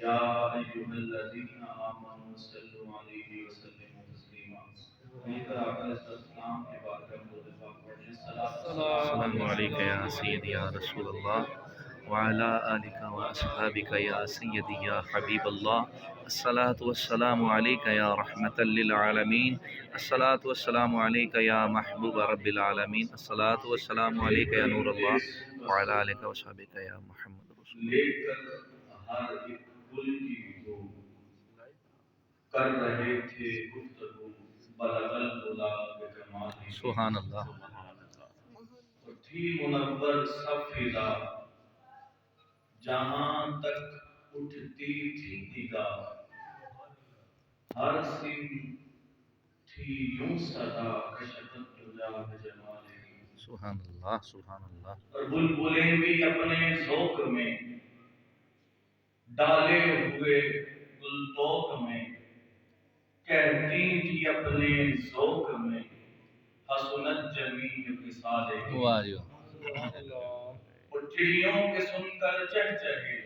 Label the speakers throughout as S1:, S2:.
S1: یا ایھا الذین آمنوا صلوا علیہ وسلموا تسلیما۔ وہیں پر آقا علیہ السلام کے بارگاہ میں درود پاک پڑھیں۔ السلام علیکم یا سیدی یا رسول اللہ وعلی آلک و اصحابک یا سیدی یا حبیب اللہ۔ الصلاۃ والسلام علیک یا رحمۃ للعالمین۔ الصلاۃ والسلام علیک یا محبوب رب العالمین۔ الصلاۃ والسلام علیک یا نور اللہ وعلی آلک و اصحابک یا محمد رسول اللہ۔ لے کر ہر ایک گل کی وہ کر رہے تھے گفتگو بلغ العلا بکمال۔ سبحان اللہ۔ اور تھی منور سب فضا جہاں تک اٹھتی تھی نگاہ، ہر سن تھی یوں صدا کشفت دجا بجمالہ۔ سبحان اللہ سبحان اللہ۔ اور بلبلیں بھی اپنے ذوق میں ڈالے ہوئے گلطوق میں کہتی تھی اپنے ذوق میں حسنت جمیع خصالہ۔ واہ جی اور چڑیوں کے سن کر چہچہے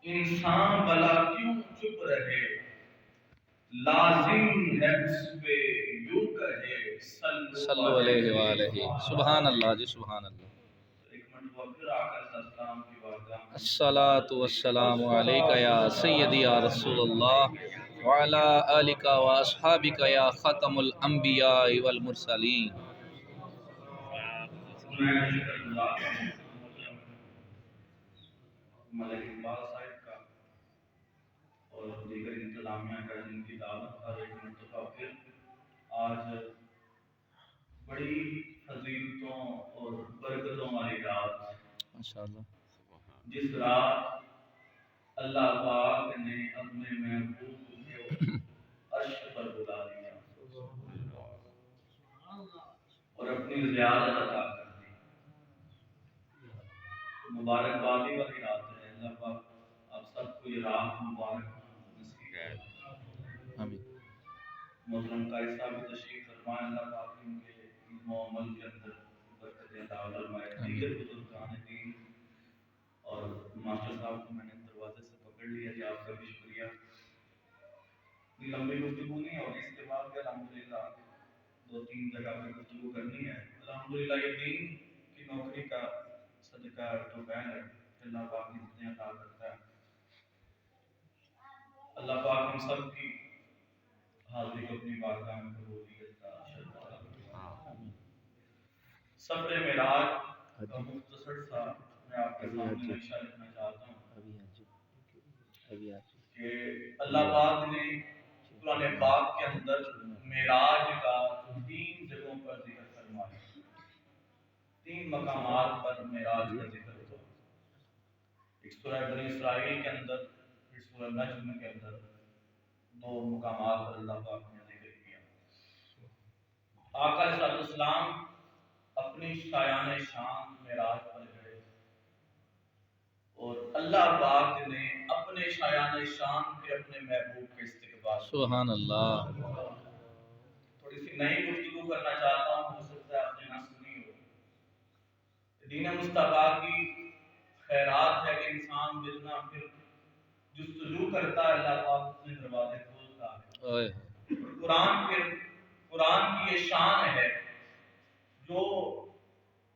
S1: انسان بلا کیوں چپ رہے، لازم ہے اس پہ یوں کہے صلو علیہ وآلہ۔ سبحان اللہ جی سبحان اللہ۔ ایک مرتبہ پھر آقا علیہ السلام کی بارگاہ میں الصلاۃ والسلام علیک یا سیدی یا رسول اللہ وعلی آلک و اصحابک یا ختم الانبیاء والمرسلین۔ میں شکر گزار ہوں ملک اقبال صاحب کا اور دیگر انتظامیہ کا جن کی دعوت پر ایک مرتبہ پھر آج بڑی فضیلتوں اور برکتوں والی رات، ماشاءاللہ، جس رات اللہ پاک نے اپنے محبوب کو عرش پر بلا لیا اور اپنی زیارت عطا کر دی۔ مبارکبادی والی رات ہے۔ اللہ پاک آپ سب کو یہ رات مبارک نصیب کرے۔ آمین۔ محترم قاری صاحب بھی تشریف فرمائے، اللہ پاک ان کے علم و عمل کے اندر برکتیں عطا فرمائے۔ دیگر بزرگان دین اور ماسٹر صاحب کو میں نے دروازے سے پکڑ لیا جی، آپ کا بھی شکریہ۔ لمبی گفتگو نہیں ہوگی اس کے بعد بھی الحمدللہ 2-3 جگہ پہ گفتگو کرنی ہے۔ الحمدللہ یہ دین کی نوکری کا صدقہ تو بہن ہے، اللہ پاک نے عطا کرتا ہے۔ اللہ پاک ہم سب کی حاضری کو اپنی بارگاہ میں قبولیت کا شرط۔ صبر معراج کا مختصر سا میں آپ کے سامنے نقشہ لکھنا چاہتا ہوں کہ اللہ پاک نے قرآن پاک کے اندر معراج کا 3 جگہوں پر ذکر فرمایا، 3 مقامات پر معراج کا ذکر ہوا۔ ایک سورہ بنی اسرائیل کے اندر، پھر سورہ نجم کے اندر 2 مقامات پر اللہ پاک نے ذکر کیا۔ آقا علیہ السلام اپنی شایان شان معراج پر گئے اور اللہ پاک نے اپنے شایان شان پہ اپنے محبوب کے استقبال۔ سبحان اللہ۔ تھوڑی سی نئی گفتگو کرنا چاہتا ہوں، ہو سکتا ہے آپ نے نہ سنی ہو۔ دین مصطفیٰ کی خیرات ہے کہ انسان جتنا پھر جستجو کرتا ہے اللہ پاک اپنے دروازے کھولتا ہے۔ قرآن کی یہ شان ہے جو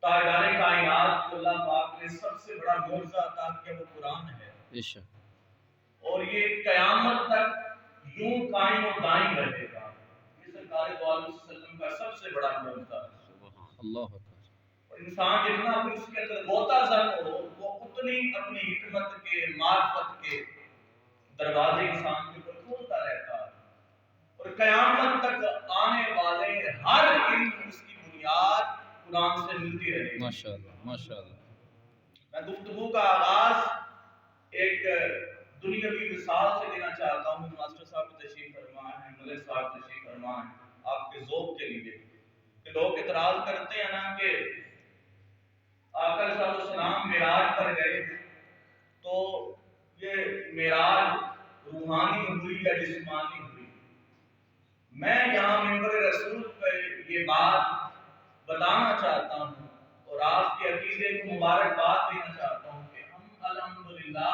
S1: تاجدار کائنات کو اللہ پاک نے سب سے بڑا معجزہ عطا کیا، وہ قرآن ہے۔ اور یہ قیامت تک یوں قائم و دائم رہے گا۔ یہ سرکار دو عالم صلی اللہ علیہ وسلم کا سب سے بڑا معجزہ ہے۔ اللہ اکبر۔ اور انسان جتنا بھی اس کے اندر غوطہ زن ہو، وہ اتنی اپنی حکمت کے، معرفت کے دروازے انسان کے اوپر کھولتا رہتا ہے، اور قیامت تک آنے والے ہر علم اس کی بنیاد قرآن سے ملتی رہے گی۔ ماشاءاللہ ماشاءاللہ۔ میں گفتگو کا آغاز ایک دنیاوی مثال سے دینا چاہتا ہوں۔ ماسٹر صاحب تشریف فرما ہیں، ملک صاحب تشریف فرما ہیں، آپ کے ذوق کے لیے کہ لوگ اعتراض کرتے ہیں نا کہ آقا علیہ السلام معراج پر گئے تو یہ معراج روحانی ہوئی یا جسمانی ہوئی؟ میں یہاں منبر رسول پہ یہ بات بتانا چاہتا ہوں اور آپ کے عقیدے کو مبارکباد دینا چاہتا ہوں کہ ہم الحمدللہ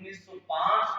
S1: 1905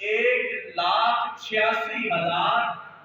S1: 1,86,000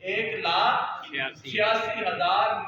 S1: 1,86,000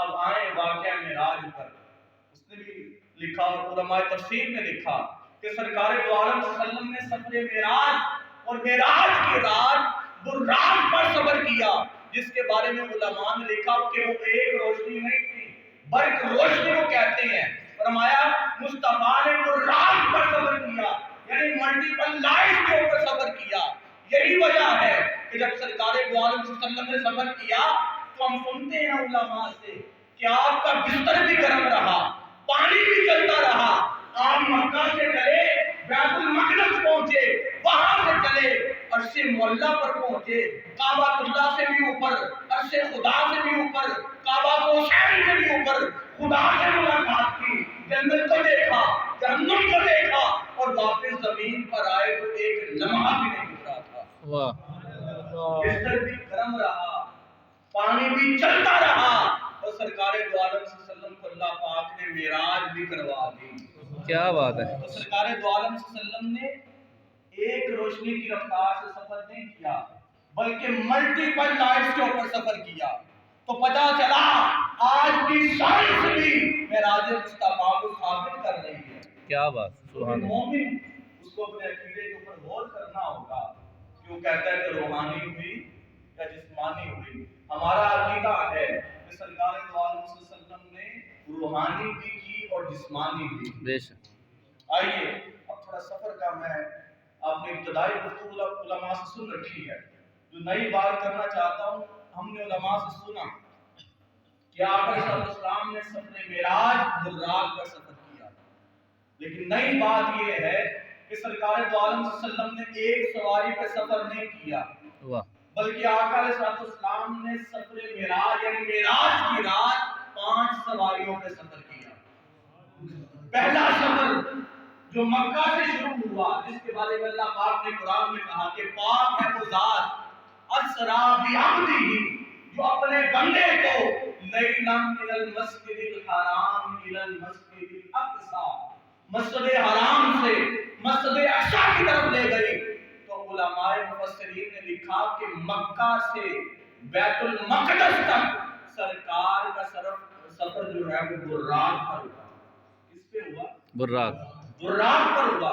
S1: اب آئیں واقعہ معراج پر. اس نے بھی لکھا اور علماء تفسیر نے لکھا کہ سرکار دو عالم صلی اللہ علیہ وسلم نے سفر معراج اور معراج کی رات براق پر سفر کیا، جس کے بارے میں علماء نے لکھا کہ وہ ایک روشنی نہیں تھی بلکہ روشنی کو کہتے ہیں. فرمایا مصطفیٰ نے براق پر سفر کیا، یعنی ملٹیپل لائٹ کے اوپر سفر کیا. یہی وجہ ہے کہ جب سرکار دو عالم صلی اللہ علیہ وسلم نے سفر کیا تو ہم سنتے ہیں علماء سے کہ آپ کا بستر بھی گرم رہا، پانی بھی چلتا رہا. آپ مکہ سے چلے بیت المقدس پہنچے، وہاں سے چلے عرش معلیٰ پر پہنچے، کعبہ اللہ سے بھی اوپر، عرش خدا سے بھی اوپر، کعبہ حسین سے بھی اوپر، خدا سے ملاقات کی، جنت کو دیکھا، جہنم کو دیکھا اور واپس زمین پر آئے تو ایک لمحہ بھی نہیں گزرا تھا.
S2: واہ.
S1: بستر بھی گرم رہا، پانی بھی چلتا رہا اور سرکار دو عالم صلی اللہ علیہ وسلم کو اللہ پاک نے معراج بھی کروا دی.
S2: کیا بات ہے.
S1: تو سرکار دو عالم صلی اللہ علیہ وسلم نے ایک روشنی کی رفتار سے سفر نہیں کیا بلکہ ملٹیپل لائٹس کے اوپر سفر کیا. تو پتہ چلا آج کی سائنس بھی معراج مصطفیٰ کو ثابت کر رہی ہے.
S2: کیا بات. سبحان اللہ.
S1: مومن اس کو اپنے عقیدے کے اوپر غور کرنا ہوگا کہ وہ کہتا ہے کہ روحانی ہوئی یا جسمانی ہوئی. ہمارا عقیدہ ہے کہ سرکار دو عالم صلی اللہ علیہ وسلم نے روحانی بھی کی اور جسمانی بھی.
S2: بے شک.
S1: آئیے اب تھوڑا سفر کا میں آپ نے ابتدائی گفتگو علماء سے سن رکھی ہے، جو نئی بات کرنا چاہتا ہوں. ہم نے علماء سے سنا کہ آقا صلی اللہ علیہ وسلم نے سفر معراج براق پر سفر کیا، لیکن نئی بات یہ ہے کہ سرکار دو عالم صلی اللہ علیہ وسلم نے ایک سواری پہ سفر نہیں کیا بلکہ آقا علیہ السلام نے سفر معراج یعنی معراج کی رات 5 سواریوں پہ سفر کیا. پہلا سفر جو مکہ سے شروع ہوا، جس کے بارے میں اللہ پاک نے قرآن میں کہا کہ پاک ہے وہ ذات اسرا بعبدہ جو اپنے بندے کو لیلا من المسجد الحرام الی المسجد الاقصی، مسجد حرام سے مسجد اقصی کی طرف لے گئی. تو علماء مفسرین نے لکھا کہ مکہ سے بیت المقدس تک سرکار کا سفر جو ہے وہ براق پر ہوا. کس پہ ہوا؟
S2: براق.
S1: براق پر ہوا.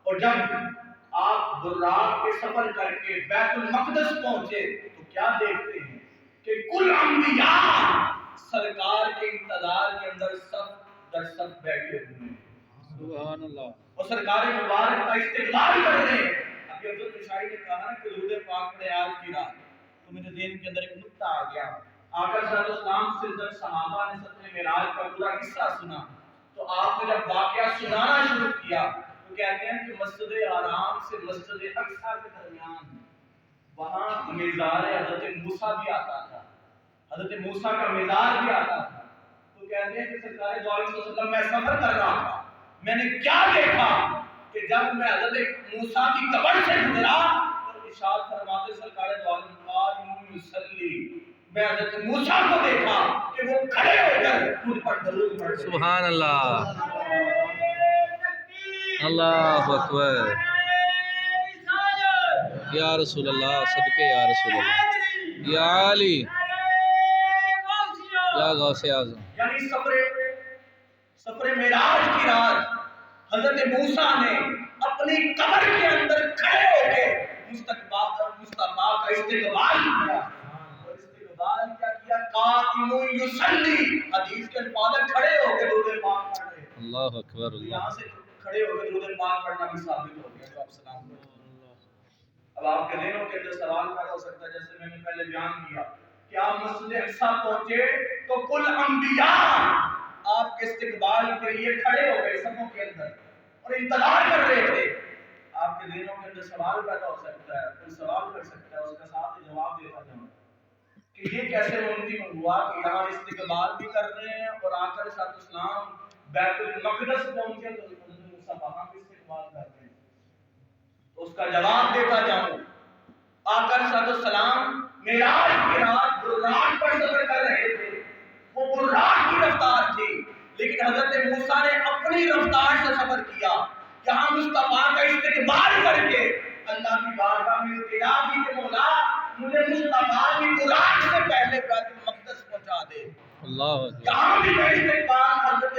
S1: اور جب آپ براق کے سفر کر کے بیت المقدس پہنچے تو کیا دیکھتے ہیں کہ کل انبیاء سرکار کے انتظار کے اندر صف در صف بیٹھے ہوئے ہیں.
S2: سبحان اللہ.
S1: اور سرکار مبارک کا استقبال کر رہے ہیں. ابھی عبد الشاہی نے کہا کہ درود پاک پڑھے آج کی رات، تو میرے ذہن کے اندر ایک نقطہ آ گیا. آقا صلی اللہ علیہ وسلم سے جب صحابہ نے سفر معراج کا پورا قصہ سنا تو آپ نے جب واقعہ سنانا شروع کیا تو کہتے ہیں کہ مسجد حرام سے مسجد اقصی کے درمیان وہاں مزار حضرت موسیٰ بھی آتا تھا، حضرت موسیٰ کا مزار بھی آتا تھا. تو کہتے ہیں کہ سرکار دو عالم صلی اللہ علیہ وسلم میں سفر کر رہا تھا، میں نے کیا دیکھا کہ جب میں حضرت موسیٰ کی قبر سے گزرا تو ارشاد فرماتے سرکار دو عالم قائم یصلی، میں حضرت موسیٰ کو دیکھا کہ وہ کھڑے ہو کر مجھ پر درود پڑھ رہے.
S2: سبحان اللہ. اللہ اکبر. یا رسول اللہ، صدقے یا رسول اللہ، یا علی، یا غوث اعظم.
S1: یعنی سفر معراج کی رات حضرت موسیٰ نے اپنی قبر کے اندر کھڑے ہو کے مصطفیٰ کا استقبال کیا. اور استقبال کیا کیا؟ قائم یصلی، حدیث کے الفاظ کھڑے ہو کے درود پاک پڑھ رہے.
S2: اللہ اکبر. اللہ.
S1: یہاں سے کھڑے ہو کے درود پاک پڑھنا بھی ثابت ہو گیا جو آپ سلام کرتے ہیں. اب آپ کے ذہنوں کے اندر سوال پیدا ہو سکتا ہے جیسے میں نے پہلے بیان کیا کہ آپ مسجد اقصی پہنچے تو کل انبیاء آپ کے استقبال کے لیے کھڑے ہو گئے صفوں کے اندر اور انتظار کر رہے تھے. آپ کے ذہنوں کے اندر سوال پیدا ہو سکتا ہے، کوئی سوال کر سکتا ہے، اس کا ساتھ جواب دیتا جاؤں کہ یہ کیسے ممکن ہوا کہ یہاں استقبال بھی کر رہے ہیں اور آقا علیہ السلام بیت المقدس پہنچے تو حضرت موسیٰ وہاں بھی استقبال کر رہے ہیں. تو اس کا جواب دیتا جاؤں. آقا علیہ السلام معراج کی رات براق پر سفر کر رہے تھے، وہ براق کی رفتار تھی، لیکن حضرت موسیٰ نے اپنی رفتار سے سفر کیا. یہاں مصطفیٰ کا استقبال کر کے اللہ کی بارگاہ میں التجا کی کہ مولا مجھے مصطفیٰ کی براق سے پہلے بیت المقدس پہنچا دے.
S2: اللہ اکبر
S1: جہاں بھی میں استقبال حضرت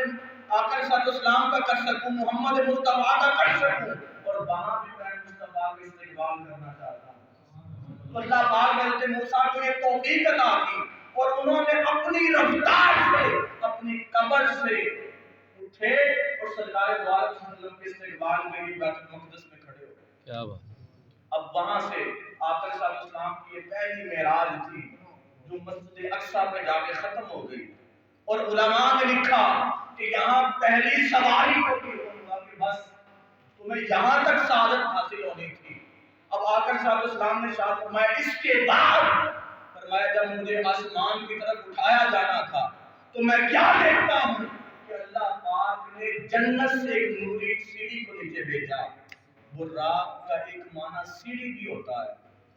S1: آقا صلی اللہ علیہ وسلم کا کر سکوں، محمد مصطفیٰ کا کر سکوں، اور وہاں بھی میں مصطفیٰ کا استقبال کرنا چاہتا ہوں، تو اللہ پاک نے حضرت موسیٰ کو یہ توفیق عطا کی، اور انہوں نے اپنی رفتار سے اپنی قبر سے اٹھے اور سرکار دو عالم صلی اللہ علیہ وسلم کے استقبال کے لیے بیت المقدس میں کھڑے ہو گئے۔
S2: کیا بات،
S1: اب وہاں سے آقا صلی اللہ علیہ وسلم کی یہ پہلی معراج تھی جو مسجد اقصیٰ پہ جا کے ختم ہو گئی، اور علماء نے لکھا کہ یہاں پہلی سواری ہوتی ہوگا کہ بس تمہیں یہاں تک سعادت حاصل ہونی تھی۔ اب آقا صلی اللہ علیہ وسلم نے ارشاد فرمایا اس کے بعد، فرمایا جب مجھے آسمان کی طرف اٹھایا جانا تھا تو میں کیا دیکھتا ہوں کہ اللہ پاک نے جنت سے ایک نوری سیڑھی کو نیچے بھیجا۔ براق کا ایک معنی سیڑھی بھی ہوتا ہے،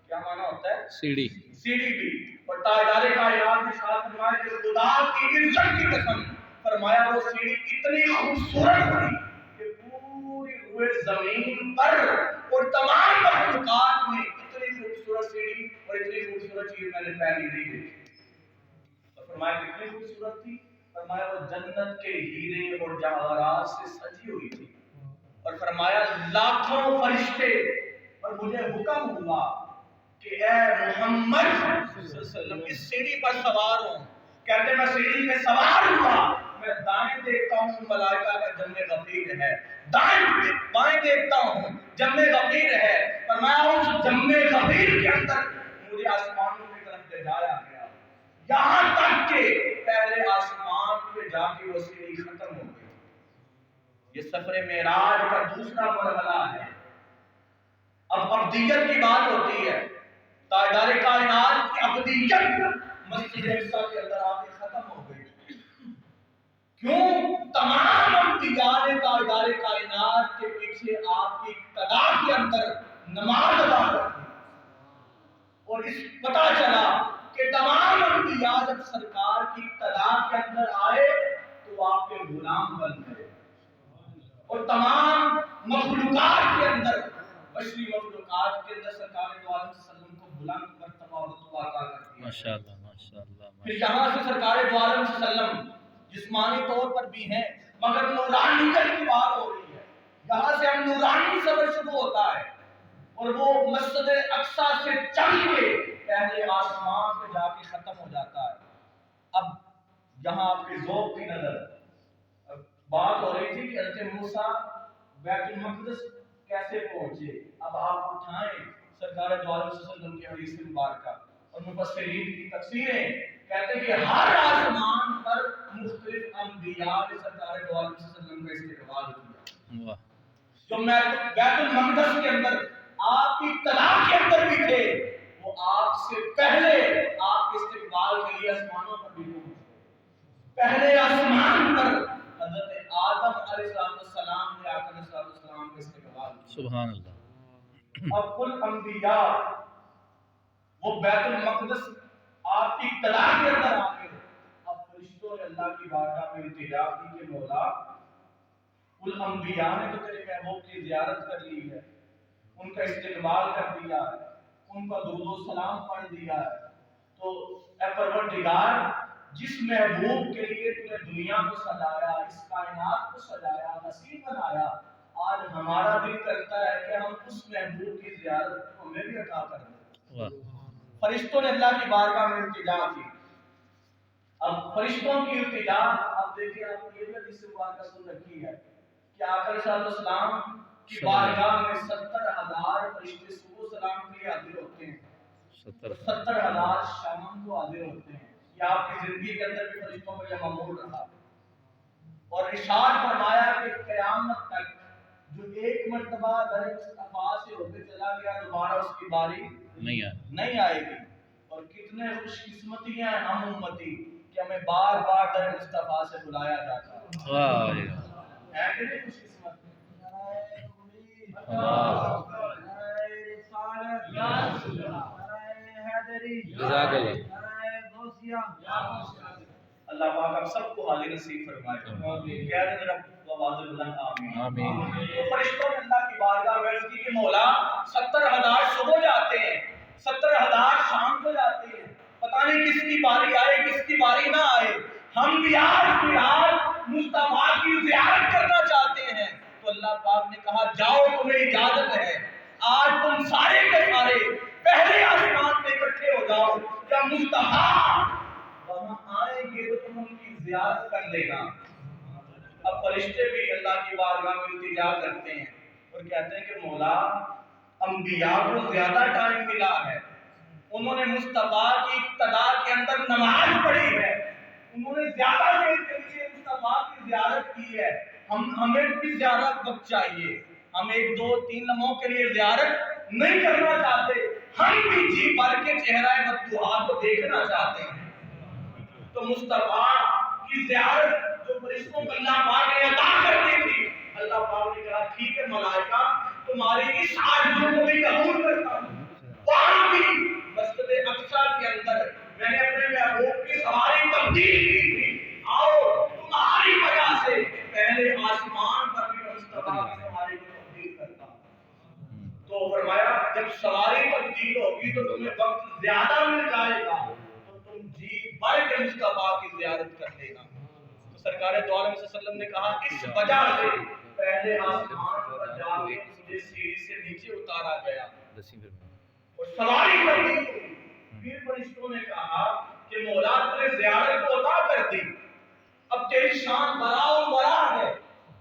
S1: کیا معنی ہوتا ہے؟
S2: سیڑھی،
S1: سیڑھی بھی، اور تاجدار کائنات نے ارشاد فرمایا کہ خدا کی عزت کی قسم، فرمایا وہ سیڑھی اتنی خوبصورت تھی کہ پوری روئے زمین پر اور تمام مخلوقات میں اتنی خوبصورت سیڑھی اور اتنی خوبصورت چیز میں نے پہلی نہیں دیکھی۔ اور فرمایا کتنی خوبصورت تھی، فرمایا وہ جنت کے ہیرے اور جواہرات سے سجی ہوئی تھی، اور فرمایا لاکھوں فرشتے، اور مجھے حکم ہوا کہ اے محمد صلی اللہ علیہ وسلم اس سیڑھی پر سوار ہوں۔ کہتے میں سیڑھی میں سوار ہوا، میں دائیں دیکھتا ہوں ملائکہ کا جم غفیر ہے، بائیں دیکھتا ہوں جم غفیر ہے، فرمایا اس جم غفیر کے اندر مجھے آسمانوں کی طرف لے جایا گیا، یہاں تک کہ پہلے آسمان پہ جا کے وہ سیڑھی ختم ہو گئی۔ یہ سفر معراج کا دوسرا مرحلہ ہے۔ اب ابدیت کی بات ہوتی ہے، تاجدار کائنات کی ابدیت مسجد اقصیٰ کے اندر آ کے ختم ہو گئی۔ کیوں؟ تمام انبیاء نے تاجدار کائنات کے پیچھے آپ کی اقتدا کے اندر نماز ادا کی، اور اس پتہ چلا کہ تمام انبیاء جب سرکار کی اقتدا کے اندر آئے تو آپ کے غلام بن گئے، اور تمام مخلوقات کے اندر، بشری مخلوقات کے اندر سرکار دو عالم صلی اللہ علیہ وسلم کو بلند مرتبہ اور رتبہ عطا کر دیا۔
S2: ماشاءاللہ ماشاءاللہ۔
S1: پھر یہاں سے سرکار دو عالم صلی اللہ علیہ وسلم جسمانی طور پر بھی ہیں مگر نورانیت کی بات ہو رہی ہے، یہاں سے ہم نورانی سفر شروع ہوتا ہے، اور وہ مسجد اقصیٰ سے چل کے پہلے آسمان پہ جا کے ختم ہو جاتا ہے۔ اب یہاں آپ کے ذوق کی نظر بات ہو رہی تھی کہ حضرت موسیٰ بیت المقدس کیسے پہنچے، اب آپ اٹھائیں سرکار دو عالم صلی اللہ علیہ وسلم کی حدیث مبارکہ، اور مفسرین کی تفسیریں کہتے ہیں کہ ہر آسمان پر مختلف انبیاء نے سرکار دو عالم صلی اللہ علیہ وسلم کا استقبال کیا۔ جو بیت المقدس کے اندر آپ کی ابتدا کے اندر بھی تھے، وہ آپ سے پہلے آپ کے استقبال کے لیے آسمانوں پر بھی پہنچے۔ پہلے آسمان پر حضرت آدم علیہ السلام نے آقا علیہ السلام کے استقبال کیا۔
S2: سبحان اللہ۔
S1: اب کل انبیاء وہ بیت المقدس آپ کی ابتدا کے اندر آ گئے، اب فرشتوں نے اللہ کی بارگاہ میں التجا کی کہ مولا کل انبیاء نے تو تیرے محبوب کی زیارت کر لی ہے، ان کا استقبال کر دیا ہے، ان کا درود و سلام پڑھ دیا ہے، تو اے پروردگار جس محبوب کے لیے تو نے دنیا کو سجایا، اس کائنات کو سجایا، نصیب بنایا، آج ہمارا دل کرتا ہے کہ ہم اس محبوب کی زیارت کو ہمیں بھی عطا کر دیں۔ فرشتوں نے اللہ کی بارگاہ میں التجا کی۔ اب فرشتوں کی التجا، اب دیکھیں آپ یہ بھی حدیث مبارکہ سن رکھی ہے کہ آقا صلی اللہ علیہ وسلم کی بارگاہ میں 70,000 فرشتے صبح سلام کے لیے حاضر ہوتے ہیں، 70,000 شام کو حاضر ہوتے ہیں۔ یہ آپ کی زندگی کے اندر بھی فرشتوں کا یہ معمول رہا، اور ارشاد فرمایا کہ قیامت تک جو ایک مرتبہ در مصطفیٰ سے ہوتے چلا گیا دوبارہ اس کی باری نہیں آئے گی، اور کتنے خوش قسمتی ہیں ہم امتی کہ ہمیں بار بار در مصطفیٰ سے بلایا جاتا ہے۔ کتنے خوش قسمت اللہ پاک آپ سب کو حاضر نصیب فرمائے۔ کہہ دیں ذرا آواز بلند آمین۔ تو فرشتوں نے اللہ کی بارگاہ میں عرض کی کہ مولا 70,000 صبح جاتے ہیں، 70,000 شام کو جاتے ہیں، پتہ نہیں کس کی باری آئے کس کی باری نہ آئے، ہم بھی آج کی رات مصطفیٰ کی زیارت کرنا چاہتے ہیں. تو اللہ پاک نے کہا جاؤ تمہیں اجازت ہے. آج تم سارے کے سارے پہلے آسمان پہ اکٹھے ہو جاؤ. جب مصطفیٰ وہاں آئیں گے تو تم ان کی زیارت کر لینا. اب فرشتے بھی اللہ کی بارگاہ میں التجا کرتے ہیں اور کہتے ہیں کہ مولا انبیاء کو زیادہ ٹائم ملا ہے. انہوں نے مصطفیٰ کی ابتدا کے اندر نماز پڑھی ہے. انہوں نے زیادہ دیر کے لیے مصطفیٰ کی زیارت کی ہے. ہمیں بھی زیادہ وقت چاہیے. ہم 1 2 3 لمحوں کے لیے زیارت نہیں کرنا چاہتے. ہم بھی جی بھر کے چہرہ مطبوعہ کو دیکھنا چاہتے ہیں. تو مصطفیٰ کی زیارت جو فرشتوں کو اللہ پاک نے عطا کرنی تھی, اللہ پاک نے کہا ٹھیک ہے ملائکہ تمہاری اس آرزو کو بھی قبول کرتا ہوں. وہاں بھی مسجد اقصیٰ کے اندر میں نے اپنے محبوب کی سواری تبدیل کی تھی. آؤ تمہاری وجہ سے پہلے آسمان پر بھی مصطفیٰ کی سواری کو تبدیل کرتا ہوں. تو فرمایا جب سواری تبدیل ہوگی تو تمہیں وقت زیادہ مل جائے گا تو تم جی بھر کے مصطفیٰ کی زیارت کر لینا. تو سرکار دو عالم صلی اللہ علیہ وسلم نے کہا اس وجہ سے پہلے آسمان پر جا کے مجھے سیڑھی سے نیچے اتارا گیا اور سواری تبدیل ہوئی. پھر فرشتوں نے کہا کہ مولا تُو نے زیارت کو عطا کر دی, اب تیری شان بڑا و بڑا ہے,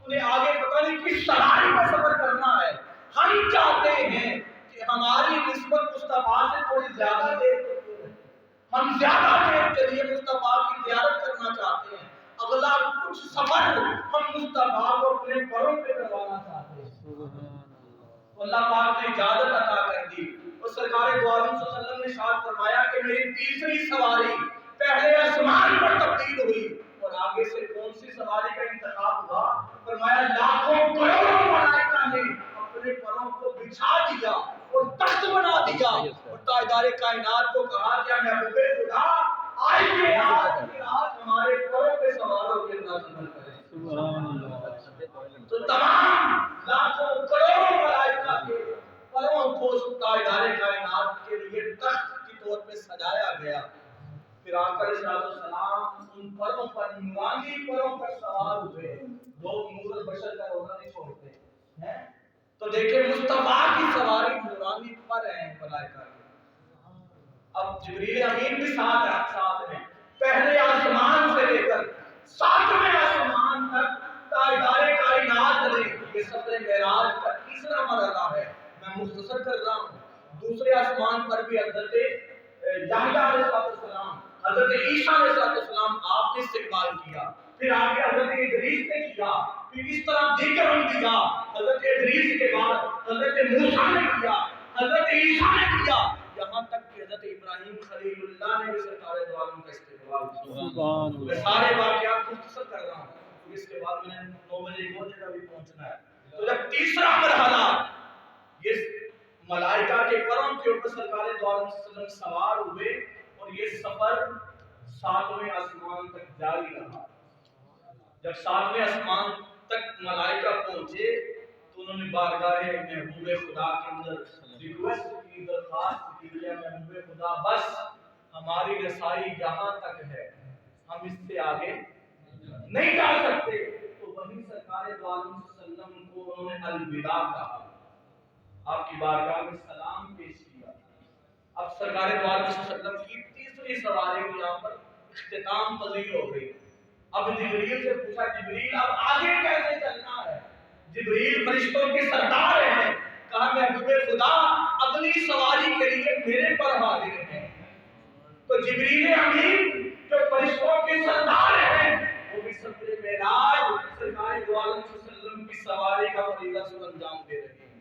S1: تُونے آگے پتہ نہیں کس سواری پر سفر کرنا ہے. ہم چاہتے ہیں کہ ہماری نسبت مصطفیٰ سے تھوڑی زیادہ دیر ہم زیادہ دیر کے لیے مصطفیٰ کی زیارت کرنا چاہتے ہیں. اگلا کچھ سفر ہم مصطفیٰ کو اپنے پروں پہ کروانا چاہتے ہیں. تو اللہ پاک نے اجازت عطا کر دی اور سرکار دو عالم صلی اللہ علیہ وسلم نے ارشاد فرمایا کہ میری تیسری سواری پہلے آسمان پر تبدیل ہوئی. اور آگے سے کون سی سواری کا انتخاب ہوا؟ فرمایا لاکھوں کروڑوں ملائکہ نے اپنے پروں کو بچھا دیا اور تخت بنا دیا اور تاجدار کائنات کو کہا کہ محبوب خدا آئیے آج ہمارے پروں پہ سوار ہو کے نازل کریں. سبحان اللہ. تو تمام لاکھوں کروڑوں ملائکہ کے پروں کو تاجدار کائنات کے لیے تخت کے طور پہ سجایا گیا. پھر آقا علیہ السلام ان پروں پر نورانی پروں پر سوار ہوئے. لوگ نور البشر کا رونا نہیں چھوڑتے ہیں. تو دیکھیں مصطفیٰ کی سواری نورانی پر ہیں ملائکہ کے. اب جبریل امین بھی ساتھ ہیں. پہلے آسمان سے لے کر 7ویں آسمان تک تاجدار کائنات نے یہ سفر معراج کا تیسرا مرحلہ ہے. میں مختصر کر رہا ہوں. دوسرے آسمان پر بھی حضرت یحییٰ علیہ السلام, حضرت عیسیٰ علیہ السلام آپ نے استقبال کیا. پھر آگے حضرت ادریس نے کیا. پھر اس طرح دیگر انبیاء حضرت ادریس کے بعد حضرت موسیٰ نے کیا, حضرت عیسیٰ نے کیا, یہاں تک کہ حضرت ابراہیم خلیل اللہ نے بھی سرکار دو عالم کا استقبال کیا. میں سارے واقعات مختصر کر رہا ہوں. اس کے بعد میں نے 9 بجے ایک اور جگہ بھی پہنچنا ہے. تو جب تیسرا مرحلہ یہ ملائکہ کے پروں کے اوپر سرکار دو عالم صلی اللہ علیہ وسلم سوار ہوئے اور یہ سفر 7ویں آسمان تک جاری رہا. جب 7ویں آسمان تک ملائکہ پہنچے تو انہوں نے بارگاہ محبوب خدا کے اندر ریکویسٹ کی, درخواست کی کہ محبوب خدا بس ہماری رسائی یہاں تک ہے, ہم اس سے آگے نہیں جا سکتے. تو وہیں سرکار دو عالم صلی اللہ علیہ وسلم کو انہوں نے الوداع کہا, آپ کی بارگاہ میں سلام پیش کیا. اب سرکار دو عالم صلی اللہ علیہ وسلم کی تیسری سواری بھی یہاں پر اختتام پذیر ہو گئی. اب جبریل سے پوچھا جبریل اب آگے کیسے چلنا ہے؟ جبریل فرشتوں کے سردار ہیں. کہا محبوب خدا اگلی سواری کے لیے میرے پر حاضر ہیں. تو جبریل امین جو فرشتوں کے سردار ہیں وہ بھی سفر معراج سرکار دو عالم صلی اللہ علیہ وسلم کی سواری کا فریضہ سر انجام دے رہے ہیں.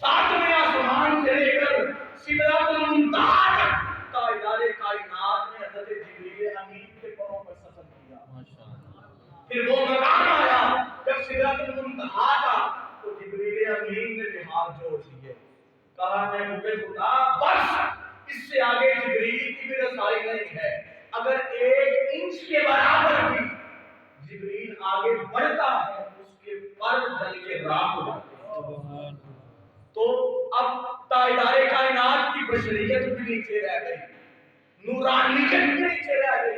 S1: 7ویں آسمان سے لے کر سدرۃ المنتہا تک تاجدار کائنات نے حضرت جبریل امین کے پروں پر سفر کیا. پھر وہ مقام آیا جب سدرۃ المنتہا کا تو جبریل امین نے بھی ہاتھ جوڑ لیے. کہا محبوب خدا بس اس سے آگے جبریل کی بھی رسائی نہیں ہے. اگر 1 انچ کے برابر بھی جبریل آگے بڑھتا ہے اس کے پر جل کے راکھ ہو جاتے ہیں. تو اب تاجدار کائنات کی بشریت بھی نیچے رہ گئی, نورانیت بھی نیچے رہ گئی,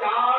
S1: 4